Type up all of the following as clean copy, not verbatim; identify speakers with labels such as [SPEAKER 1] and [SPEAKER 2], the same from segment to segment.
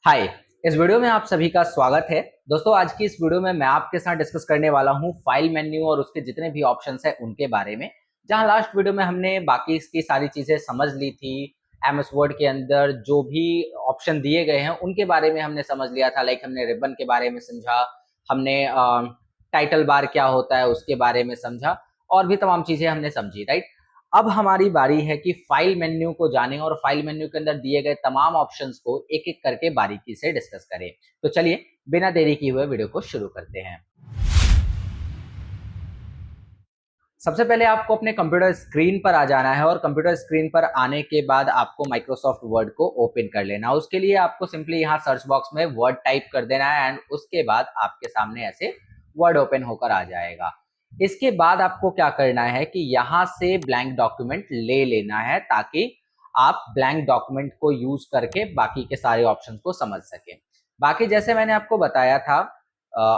[SPEAKER 1] हाय। इस वीडियो में आप सभी का स्वागत है। दोस्तों, आज की इस वीडियो में मैं आपके साथ डिस्कस करने वाला हूं फाइल मेन्यू और उसके जितने भी ऑप्शंस हैं उनके बारे में। जहां लास्ट वीडियो में हमने बाकी इसकी सारी चीजें समझ ली थी। एमएस वर्ड के अंदर जो भी ऑप्शन दिए गए हैं उनके बारे में हमने समझ लिया था। लाइक हमने रिबन के बारे में समझा, हमने टाइटल बार क्या होता है उसके बारे में समझा, और भी तमाम चीजें हमने समझी, राइट। अब हमारी बारी है कि फाइल मेन्यू को जानें और फाइल मेन्यू के अंदर दिए गए तमाम ऑप्शंस को एक एक करके बारीकी से डिस्कस करें। तो चलिए बिना देरी किए हुए वीडियो को शुरू करते हैं। सबसे पहले आपको अपने कंप्यूटर स्क्रीन पर आ जाना है और कंप्यूटर स्क्रीन पर आने के बाद आपको माइक्रोसॉफ्ट वर्ड को ओपन कर लेना है। उसके लिए आपको सिंपली यहाँ सर्च बॉक्स में वर्ड टाइप कर देना है एंड उसके बाद आपके सामने ऐसे वर्ड ओपन होकर आ जाएगा। इसके बाद आपको क्या करना है कि यहाँ से ब्लैंक डॉक्यूमेंट ले लेना है ताकि आप ब्लैंक डॉक्यूमेंट को यूज करके बाकी के सारे ऑप्शन को समझ सके। बाकी जैसे मैंने आपको बताया था,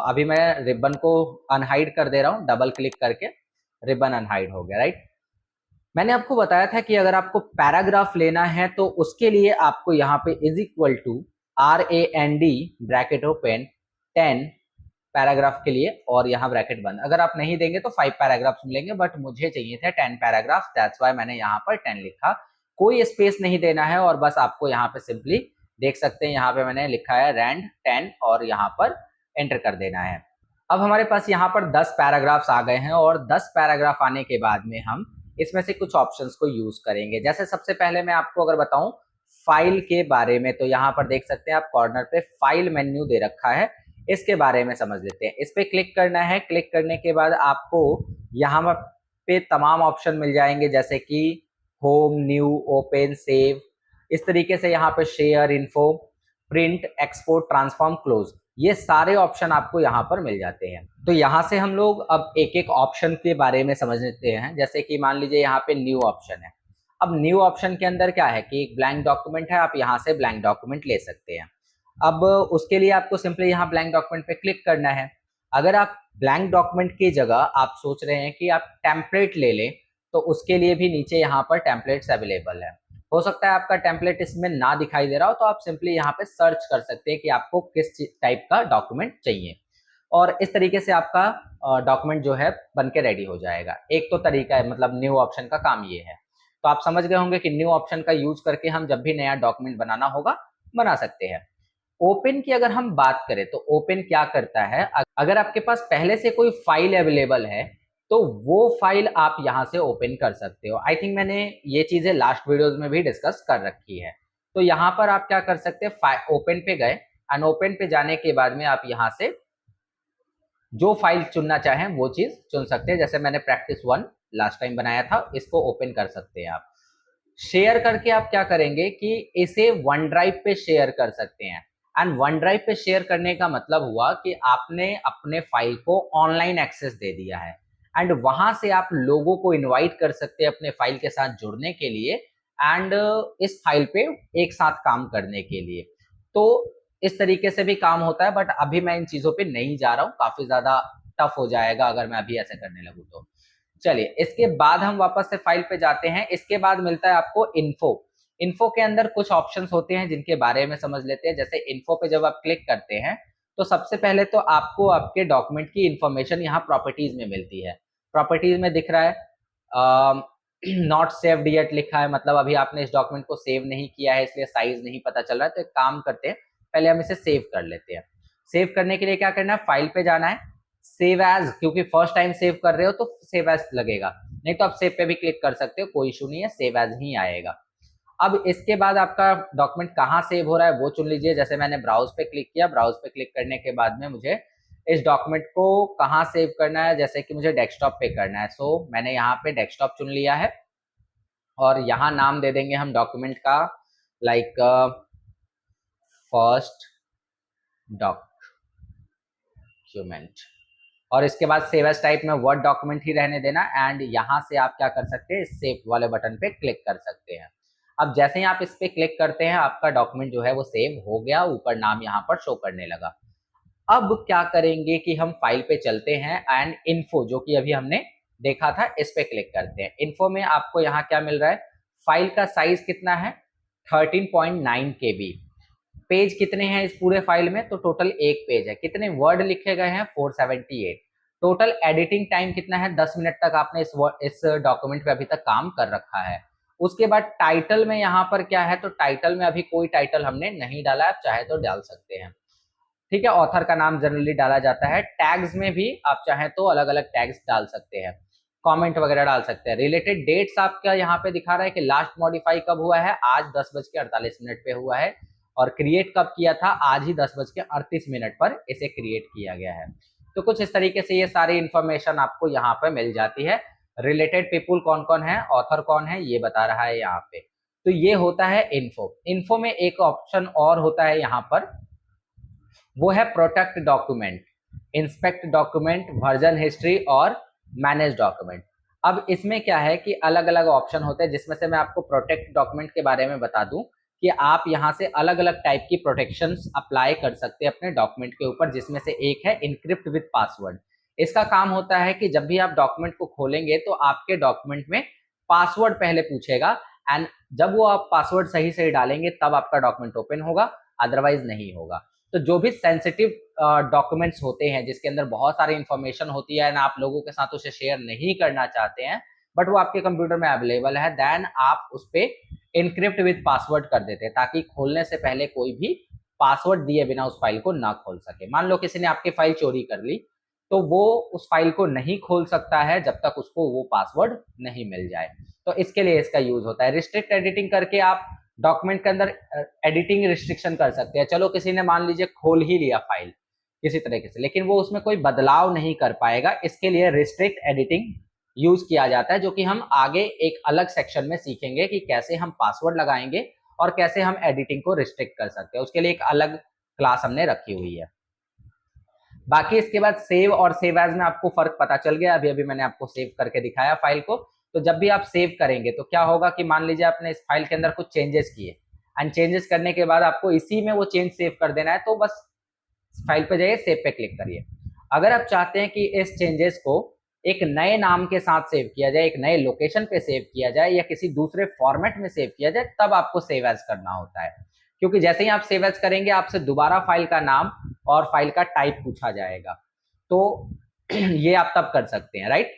[SPEAKER 1] अभी मैं रिबन को अनहाइड कर दे रहा हूँ डबल क्लिक करके। रिबन अनहाइड हो गया, राइट। मैंने आपको बताया था कि अगर आपको पैराग्राफ लेना है तो उसके लिए आपको यहाँ पे is equal to RAND bracket open 10 paragraph के लिए और यहाँ ब्रैकेट बंद। अगर आप नहीं देंगे तो 5 पैराग्राफ्स मिलेंगे, बट मुझे चाहिए थे 10 पैराग्राफ, दैट्स व्हाई मैंने यहाँ पर 10 लिखा। कोई स्पेस नहीं देना है और बस आपको यहाँ पे सिंपली देख सकते हैं, यहाँ पे मैंने लिखा है रैंड 10 और यहाँ पर एंटर कर देना है। अब हमारे पास यहाँ पर 10 पैराग्राफ्स आ गए हैं और 10 पैराग्राफ आने के बाद में हम इसमें से कुछ ऑप्शंस को यूज करेंगे। जैसे सबसे पहले मैं आपको अगर बताऊं फाइल के बारे में, तो यहाँ पर देख सकते हैं आप कॉर्नर पे फाइल मेन्यू दे रखा है। इसके बारे में समझ लेते हैं। इस पे क्लिक करना है। क्लिक करने के बाद आपको यहाँ पे तमाम ऑप्शन मिल जाएंगे, जैसे कि होम, न्यू, ओपन, सेव। इस तरीके से यहाँ पे share, info, print, export, transform, close, ये सारे ऑप्शन आपको यहाँ पर मिल जाते हैं। तो यहाँ से हम लोग अब एक एक ऑप्शन के बारे में समझ लेते हैं। जैसे कि मान लीजिए यहाँ पे न्यू ऑप्शन है। अब न्यू ऑप्शन के अंदर क्या है कि एक ब्लैंक डॉक्यूमेंट है, आप यहाँ से ब्लैंक डॉक्यूमेंट ले सकते हैं। अब उसके लिए आपको सिंपली यहाँ ब्लैंक डॉक्यूमेंट पे क्लिक करना है। अगर आप ब्लैंक डॉक्यूमेंट की जगह आप सोच रहे हैं कि आप टेम्पलेट ले लें, तो उसके लिए भी नीचे यहाँ पर टेम्पलेट्स अवेलेबल है। हो सकता है आपका टेम्पलेट इसमें ना दिखाई दे रहा हो, तो आप सिंपली यहाँ पे सर्च कर सकते हैं कि आपको किस टाइप का डॉक्यूमेंट चाहिए और इस तरीके से आपका डॉक्यूमेंट जो है बन के रेडी हो जाएगा। एक तो तरीका है, मतलब न्यू ऑप्शन का काम ये है। तो आप समझ गए होंगे कि न्यू ऑप्शन का यूज करके हम जब भी नया डॉक्यूमेंट बनाना होगा बना सकते हैं। ओपन की अगर हम बात करें तो ओपन क्या करता है, अगर आपके पास पहले से कोई फाइल अवेलेबल है तो वो फाइल आप यहां से ओपन कर सकते हो। आई थिंक मैंने ये चीजें लास्ट वीडियोस में भी डिस्कस कर रखी है। तो यहाँ पर आप क्या कर सकते हैं, ओपन पे गए एंड ओपन पे जाने के बाद में आप यहाँ से जो फाइल चुनना चाहें वो चीज चुन सकते हैं। जैसे मैंने प्रैक्टिस 1 लास्ट टाइम बनाया था, इसको ओपन कर सकते हैं आप। शेयर करके आप क्या करेंगे कि इसे वन ड्राइव पे शेयर कर सकते हैं। एंड वन ड्राइव पे शेयर करने का मतलब हुआ कि आपने अपने फाइल को ऑनलाइन एक्सेस दे दिया है एंड वहां से आप लोगों को इनवाइट कर सकते हैं अपने फाइल के साथ जुड़ने के लिए एंड इस फाइल पे एक साथ काम करने के लिए। तो इस तरीके से भी काम होता है, बट अभी मैं इन चीजों पे नहीं जा रहा हूँ, काफी ज्यादा टफ हो जाएगा अगर मैं अभी ऐसे करने लगूँ तो। चलिए, इसके बाद हम वापस से फाइल पे जाते हैं। इसके बाद मिलता है आपको इन्फो। इन्फो के अंदर कुछ ऑप्शंस होते हैं जिनके बारे में समझ लेते हैं। जैसे इन्फो पे जब आप क्लिक करते हैं तो सबसे पहले तो आपको आपके डॉक्यूमेंट की इंफॉर्मेशन यहाँ प्रॉपर्टीज में मिलती है। प्रॉपर्टीज में दिख रहा है नॉट सेव्ड येट लिखा है, मतलब अभी आपने इस डॉक्यूमेंट को सेव नहीं किया है इसलिए साइज नहीं पता चल रहा है। तो एक काम करते हैं, पहले हम इसे सेव कर लेते हैं। सेव करने के लिए क्या करना है, फाइल पे जाना है, सेव एज, क्योंकि फर्स्ट टाइम सेव कर रहे हो तो सेव एज लगेगा, नहीं तो आप सेव पे भी क्लिक कर सकते हो, कोई इशू नहीं है, सेव एज ही आएगा। अब इसके बाद आपका डॉक्यूमेंट कहाँ सेव हो रहा है वो चुन लीजिए। जैसे मैंने ब्राउज पे क्लिक किया, ब्राउज पे क्लिक करने के बाद में मुझे इस डॉक्यूमेंट को कहाँ सेव करना है, जैसे कि मुझे डेस्कटॉप पे करना है। सो मैंने यहाँ पे डेस्कटॉप चुन लिया है और यहाँ नाम दे देंगे हम डॉक्यूमेंट का, लाइक फर्स्ट डॉक्यूमेंट, और इसके बाद सेव एज टाइप में वर्ड डॉक्यूमेंट ही रहने देना एंड यहाँ से आप क्या कर सकते हैं, सेव वाले बटन पे क्लिक कर सकते हैं। अब जैसे ही आप इस पे क्लिक करते हैं आपका डॉक्यूमेंट जो है वो सेव हो गया, ऊपर नाम यहाँ पर शो करने लगा। अब क्या करेंगे कि हम फाइल पे चलते हैं एंड इन्फो जो कि अभी हमने देखा था इस पे क्लिक करते हैं। इन्फो में आपको यहाँ क्या मिल रहा है, फाइल का साइज कितना है, 13.9 KB। पेज कितने हैं इस पूरे फाइल में, तो टोटल एक पेज है। कितने वर्ड लिखे गए हैं, 478। टोटल एडिटिंग टाइम कितना है, 10 मिनट तक आपने इस डॉक्यूमेंट पे अभी तक काम कर रखा है। उसके बाद टाइटल में यहाँ पर क्या है, तो टाइटल में अभी कोई टाइटल हमने नहीं डाला, आप चाहे तो डाल सकते हैं। ठीक है, ऑथर का नाम जनरली डाला जाता है। टैग्स में भी आप चाहें तो अलग अलग टैग्स डाल सकते हैं, कमेंट वगैरह डाल सकते हैं। रिलेटेड डेट्स आपका यहाँ पे दिखा रहा है कि लास्ट मॉडिफाई कब हुआ है, आज 10:48 पे हुआ है, और क्रिएट कब किया था, आज ही 10:38 पर इसे क्रिएट किया गया है। तो कुछ इस तरीके से ये सारी इंफॉर्मेशन आपको यहाँ पे मिल जाती है। रिलेटेड पीपुल कौन कौन है, ऑथर कौन है, ये बता रहा है यहाँ पे। तो ये होता है इन्फो। इन्फो में एक ऑप्शन और होता है यहाँ पर, वो है protect document, inspect document, version history और मैनेज डॉक्यूमेंट। अब इसमें क्या है कि अलग अलग ऑप्शन होते हैं, जिसमें से मैं आपको प्रोटेक्ट डॉक्यूमेंट के बारे में बता दूं कि आप यहां से अलग अलग टाइप की प्रोटेक्शंस अप्लाई कर सकते हैं अपने डॉक्यूमेंट के ऊपर, जिसमें से एक है इनक्रिप्ट विद पासवर्ड। इसका काम होता है कि जब भी आप डॉक्यूमेंट को खोलेंगे तो आपके डॉक्यूमेंट में पासवर्ड पहले पूछेगा, एंड जब वो आप पासवर्ड सही सही डालेंगे तब आपका डॉक्यूमेंट ओपन होगा, अदरवाइज नहीं होगा। तो जो भी सेंसिटिव डॉक्यूमेंट्स होते हैं, जिसके अंदर बहुत सारी इंफॉर्मेशन होती है, ना आप लोगों के साथ उसे शेयर नहीं करना चाहते हैं, बट वो आपके कंप्यूटर में अवेलेबल है, देन आप उस पर इनक्रिप्ट विद पासवर्ड कर देते हैं, ताकि खोलने से पहले कोई भी पासवर्ड दिए बिना उस फाइल को ना खोल सके। मान लो किसी ने आपकी फाइल चोरी कर ली, तो वो उस फाइल को नहीं खोल सकता है जब तक उसको वो पासवर्ड नहीं मिल जाए। तो इसके लिए इसका यूज होता है। रिस्ट्रिक्ट एडिटिंग करके आप डॉक्यूमेंट के अंदर एडिटिंग रिस्ट्रिक्शन कर सकते हैं। चलो किसी ने मान लीजिए खोल ही लिया फाइल किसी तरीके से, लेकिन वो उसमें कोई बदलाव नहीं कर पाएगा, इसके लिए रिस्ट्रिक्ट एडिटिंग यूज किया जाता है, जो कि हम आगे एक अलग सेक्शन में सीखेंगे कि कैसे हम पासवर्ड लगाएंगे और कैसे हम एडिटिंग को रिस्ट्रिक्ट कर सकते हैं। उसके लिए एक अलग क्लास हमने रखी हुई है। बाकी इसके बाद सेव और सेव एज में आपको फर्क पता चल गया, अभी अभी मैंने आपको सेव करके दिखाया फाइल को। तो जब भी आप सेव करेंगे तो क्या होगा कि मान लीजिए आपने इस फाइल के अंदर कुछ चेंजेस किए, एंड चेंजेस करने के बाद आपको इसी में वो चेंज सेव कर देना है, तो बस फाइल पे जाइए, सेव पे क्लिक करिए। अगर आप चाहते हैं कि इस चेंजेस को एक नए नाम के साथ सेव किया जाए, एक नए लोकेशन पे सेव किया जाए, या किसी दूसरे फॉर्मेट में सेव किया जाए, तब आपको सेव एज करना होता है। क्योंकि जैसे ही आप सेव एज करेंगे, आपसे दोबारा फाइल का नाम और फाइल का टाइप पूछा जाएगा, तो ये आप तब कर सकते हैं, राइट।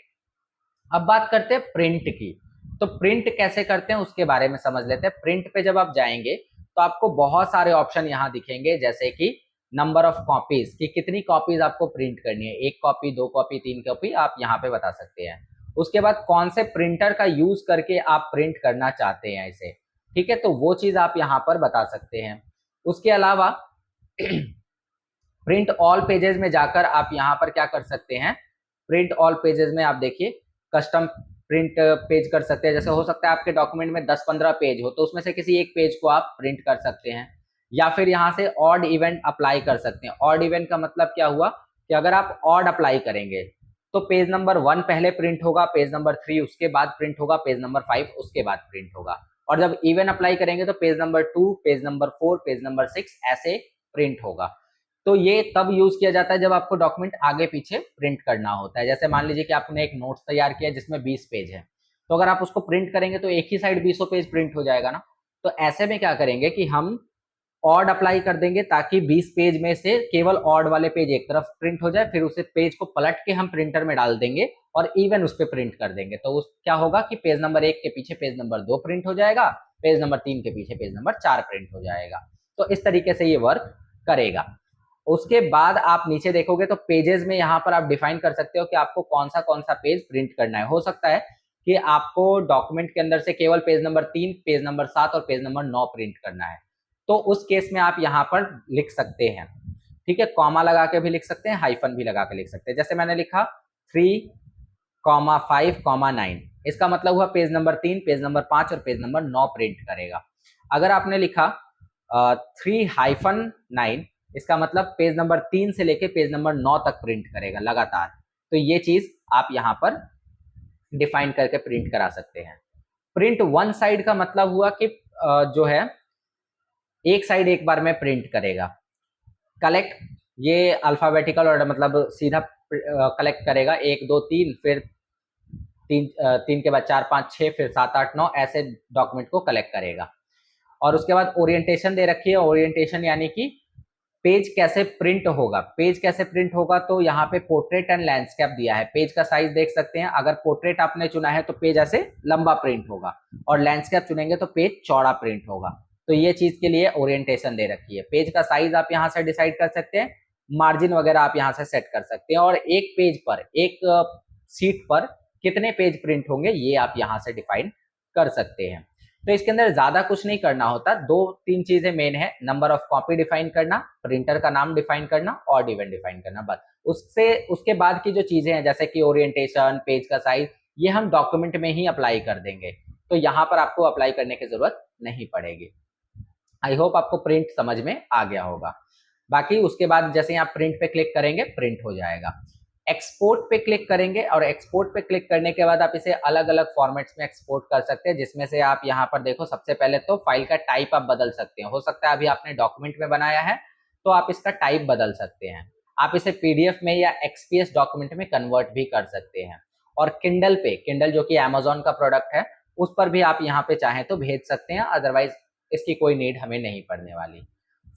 [SPEAKER 1] अब बात करते हैं प्रिंट की। तो प्रिंट कैसे करते हैं उसके बारे में समझ लेते हैं। प्रिंट पे जब आप जाएंगे तो आपको बहुत सारे ऑप्शन यहाँ दिखेंगे, जैसे कि नंबर ऑफ कॉपीज, कि कितनी कॉपीज आपको प्रिंट करनी है, 1 कॉपी, 2 कॉपी, 3 कॉपी, आप यहाँ पे बता सकते हैं। उसके बाद कौन से प्रिंटर का यूज करके आप प्रिंट करना चाहते हैं इसे, ठीक है, तो वो चीज आप यहाँ पर बता सकते हैं। उसके अलावा प्रिंट ऑल पेजेस में जाकर आप यहाँ पर क्या कर सकते हैं, प्रिंट ऑल पेजेस में आप देखिए कस्टम प्रिंट पेज कर सकते हैं। जैसे हो सकता है आपके डॉक्यूमेंट में 10-15 पेज हो, तो उसमें से किसी एक पेज को आप प्रिंट कर सकते हैं, या फिर यहाँ से ऑड इवेंट अप्लाई कर सकते हैं। ऑड इवेंट का मतलब क्या हुआ कि अगर आप ऑड अप्लाई करेंगे तो पेज नंबर 1 पहले प्रिंट होगा, पेज नंबर 3 उसके बाद प्रिंट होगा, पेज नंबर 5 उसके बाद प्रिंट होगा, और जब इवन अप्लाई करेंगे तो page number 2, page number 4, page number 6 ऐसे प्रिंट होगा। तो ये तब यूज किया जाता है जब आपको डॉक्यूमेंट आगे पीछे प्रिंट करना होता है। जैसे मान लीजिए कि आपने एक नोट्स तैयार किया जिसमें 20 पेज है, तो अगर आप उसको प्रिंट करेंगे तो एक ही साइड 20 पेज प्रिंट हो जाएगा ना। तो ऐसे में क्या करेंगे कि हम ऑड अप्लाई कर देंगे, ताकि 20 पेज में से केवल ऑड वाले पेज एक तरफ प्रिंट हो जाए, फिर उसे पेज को पलट के हम प्रिंटर में डाल देंगे और इवन उस पर प्रिंट कर देंगे। तो उस क्या होगा कि पेज नंबर 1 के पीछे पेज नंबर 2 प्रिंट हो जाएगा, पेज नंबर 3 के पीछे पेज नंबर 4 प्रिंट हो जाएगा। तो इस तरीके से ये वर्क करेगा। उसके बाद आप नीचे देखोगे तो पेजेस में यहाँ पर आप डिफाइन कर सकते हो कि आपको कौन सा पेज प्रिंट करना है। हो सकता है कि आपको डॉक्यूमेंट के अंदर से केवल पेज नंबर 3, पेज नंबर 7 और पेज नंबर 9 प्रिंट करना है, तो उस केस में आप यहाँ पर लिख सकते हैं, ठीक है, कॉमा लगा के भी लिख सकते हैं, हाइफन भी लगा के लिख सकते हैं। जैसे मैंने लिखा 3,5,9, इसका मतलब हुआ पेज नंबर 3, पेज नंबर 5 और पेज नंबर 9 प्रिंट करेगा। अगर आपने लिखा 3-9, इसका मतलब पेज नंबर 3 से लेके पेज नंबर 9 तक प्रिंट करेगा लगातार। तो ये चीज आप यहाँ पर डिफाइन करके प्रिंट करा सकते हैं। प्रिंट वन साइड का मतलब हुआ कि जो है एक साइड एक बार में प्रिंट करेगा। कलेक्ट, ये अल्फाबेटिकल ऑर्डर मतलब सीधा कलेक्ट करेगा, 1 2 3, फिर 3 के बाद 4 5 6, फिर 7 8 9 ऐसे डॉक्यूमेंट को कलेक्ट करेगा। और उसके बाद ओरिएंटेशन दे रखी है। ओरिएंटेशन यानी कि पेज कैसे प्रिंट होगा। पेज कैसे प्रिंट होगा तो यहाँ पे पोर्ट्रेट एंड लैंडस्केप दिया है। पेज का साइज देख सकते हैं, अगर पोर्ट्रेट आपने चुना है तो पेज ऐसे लंबा प्रिंट होगा, और लैंडस्केप चुनेंगे तो पेज चौड़ा प्रिंट होगा। तो ये चीज के लिए ओरिएंटेशन दे रखी है। पेज का साइज आप यहाँ से डिसाइड कर सकते हैं, मार्जिन वगैरह आप यहाँ से सेट कर सकते हैं, और एक पेज पर, एक सीट पर कितने पेज प्रिंट होंगे ये आप यहाँ से डिफाइन कर सकते हैं। तो इसके अंदर ज्यादा कुछ नहीं करना होता, दो तीन चीजें मेन है, नंबर ऑफ कॉपी डिफाइन करना, प्रिंटर का नाम डिफाइन करना, और इवेंट डिफाइन करना, बस। उसके बाद की जो चीजें हैं जैसे कि ओरिएंटेशन, पेज का साइज, ये हम डॉक्यूमेंट में ही अप्लाई कर देंगे, तो यहाँ पर आपको अप्लाई करने की जरूरत नहीं पड़ेगी। आई होप आपको प्रिंट समझ में आ गया होगा। बाकी उसके बाद जैसे आप प्रिंट पे क्लिक करेंगे प्रिंट हो जाएगा। एक्सपोर्ट पे क्लिक करेंगे, और एक्सपोर्ट पे क्लिक करने के बाद आप इसे अलग अलग फॉर्मेट्स में एक्सपोर्ट कर सकते हैं, जिसमें से आप यहाँ पर देखो, सबसे पहले तो फाइल का टाइप आप बदल सकते हैं। हो सकता है अभी आपने डॉक्यूमेंट में बनाया है तो आप इसका टाइप बदल सकते हैं। आप इसे पीडीएफ में या एक्सपीएस डॉक्यूमेंट में कन्वर्ट भी कर सकते हैं। और किंडल पे, किंडल जो कि अमेजोन का प्रोडक्ट है, उस पर भी आप यहाँ पे चाहें तो भेज सकते हैं, अदरवाइज इसकी कोई नीड हमें नहीं पड़ने वाली।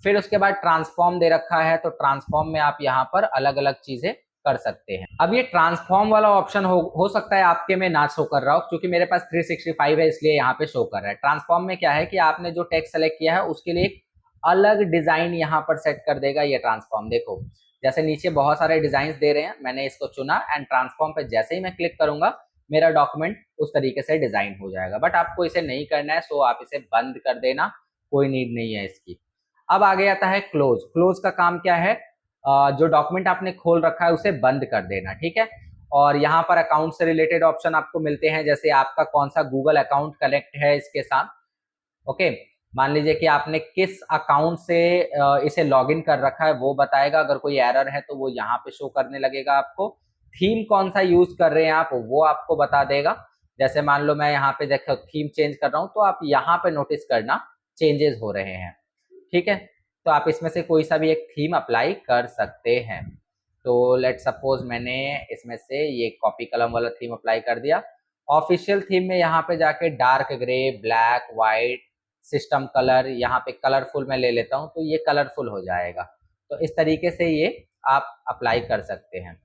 [SPEAKER 1] फिर उसके बाद ट्रांसफॉर्म दे रखा है, तो ट्रांसफॉर्म में आप यहाँ पर अलग अलग चीजें कर सकते हैं। अब ये ट्रांसफॉर्म वाला ऑप्शन हो सकता है आपके में ना शो कर रहा हो, क्योंकि मेरे पास 365 है इसलिए यहाँ पे शो कर रहा है। ट्रांसफॉर्म में क्या है कि आपने जो टेक्स्ट सेलेक्ट किया है उसके लिए एक अलग डिजाइन यहाँ पर सेट कर देगा ये ट्रांसफॉर्म। देखो जैसे नीचे बहुत सारे डिजाइन दे रहे हैं, मैंने इसको चुना एंड ट्रांसफॉर्म पे जैसे ही मैं क्लिक करूंगा मेरा डॉक्यूमेंट उस तरीके से डिजाइन हो जाएगा। बट आपको इसे नहीं करना है, सो आप इसे बंद कर देना, कोई नीड नहीं है इसकी। अब आगे आता है क्लोज। क्लोज का काम क्या है, जो डॉक्यूमेंट आपने खोल रखा है उसे बंद कर देना, ठीक है। और यहाँ पर अकाउंट से रिलेटेड ऑप्शन आपको मिलते हैं, जैसे आपका कौन सा गूगल अकाउंट कनेक्ट है इसके साथ। ओके, मान लीजिए कि आपने किस अकाउंट से इसे लॉगिन कर रखा है वो बताएगा, अगर कोई एरर है तो वो यहाँ पे शो करने लगेगा आपको। थीम कौन सा यूज कर रहे हैं आप वो आपको बता देगा। जैसे मान लो मैं यहाँ पे देखो थीम चेंज कर रहा हूँ, तो आप यहाँ पे नोटिस करना चेंजेस हो रहे हैं, ठीक है। तो आप इसमें से कोई सा भी एक थीम अप्लाई कर सकते हैं। तो लेट सपोज मैंने इसमें से ये कॉपी कलम वाला थीम अप्लाई कर दिया। ऑफिशियल थीम में यहाँ पे जाके dark grey, black, white, system colour, यहाँ पे कलरफुल मैं ले लेता हूँ तो ये कलरफुल हो जाएगा। तो इस तरीके से ये आप अप्लाई कर सकते हैं,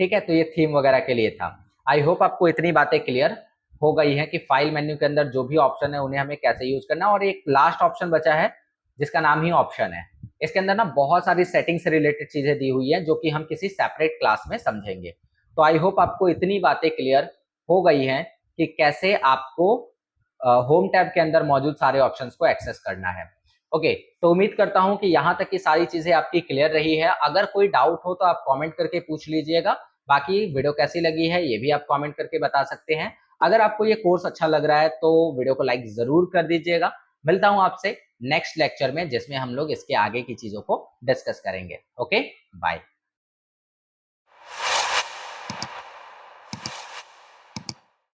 [SPEAKER 1] ठीक है। तो ये थीम वगैरह के लिए था। आई होप आपको इतनी बातें क्लियर हो गई हैं कि फाइल मेन्यू के अंदर जो भी ऑप्शन है उन्हें हमें कैसे यूज करना है। और एक लास्ट ऑप्शन बचा है जिसका नाम ही ऑप्शन है। इसके अंदर ना बहुत सारी सेटिंग से रिलेटेड चीजें दी हुई है जो कि हम किसी सेपरेट क्लास में समझेंगे। तो आई होप आपको इतनी बातें क्लियर हो गई हैं कि कैसे आपको होम टैब के अंदर मौजूद सारे ऑप्शंस को एक्सेस करना है। ओके, तो उम्मीद करता हूं कि यहां तक की सारी चीजें आपकी क्लियर रही है। अगर कोई डाउट हो तो आप कमेंट करके पूछ लीजिएगा। बाकी वीडियो कैसी लगी है ये भी आप कमेंट करके बता सकते हैं। अगर आपको ये कोर्स अच्छा लग रहा है तो वीडियो को लाइक जरूर कर दीजिएगा। मिलता हूं आपसे नेक्स्ट लेक्चर में जिसमें हम लोग इसके आगे की चीजों को डिस्कस करेंगे। Okay, bye.